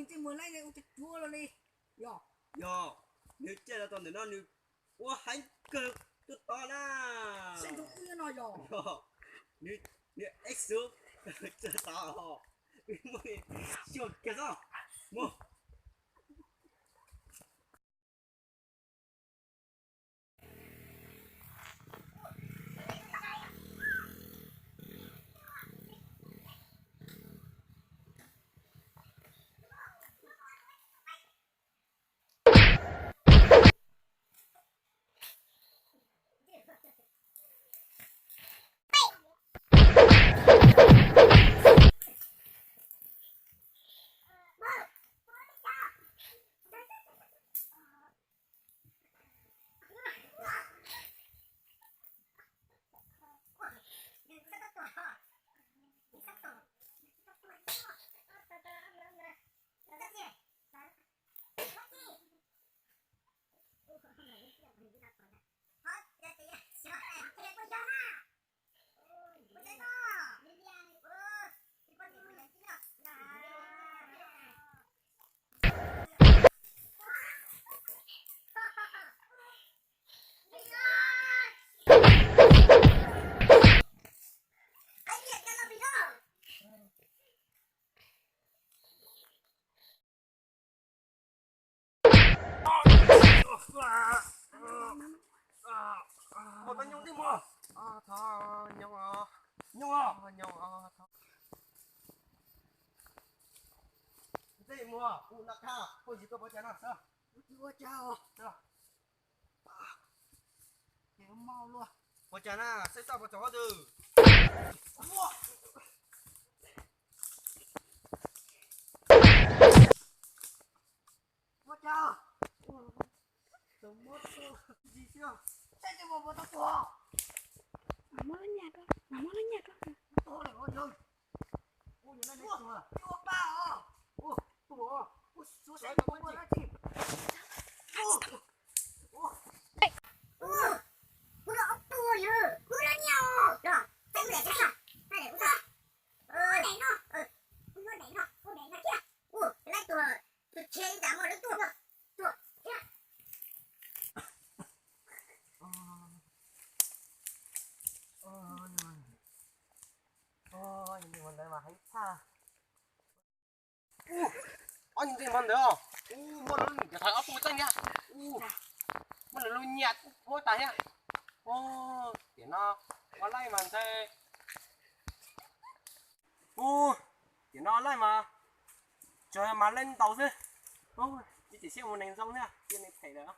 chỉ muốn lấy này cũng thua rồi đi. Yo, nếu chơi là toàn để nó nếu quá hành cực tốt to na. Xem chúng như nào yo. Yo, nếu X số chơi tao họ, mới chuột cái sao? Mua. Một con nhung đi mua. Thôi nhung Nhung à? nhung thôi. Gì mua? Nạc ha. Ôi gì tôi bỏ chén nào? Sao? Chưa chào. Sao? Kéo mau luôn. Bỏ chén à? Sẽ sao bỏ chó từ? Mua. Chưa chào. Tấm mất gì chưa? Xem cho một tao của. Nằm ở nhà đó, nằm ở nhà đó. Tôi này ôi ơi. Ôi nhớ này này chùa. Chùa ba à. Ôi, chùa. Ôi chú sẽ không có gì. Nhưng mà đây mà thấy xa. Anh gì mà được? Mua nó cái thằng ốc mua tanh nhá. Mà nó lui nhạt mua tay nhá. Tiền nó có lay mà thế. Tiền nó lay mà. Trời mà lên tàu chứ. Chỉ xem một nền rong nha. Tiền này thấy đó.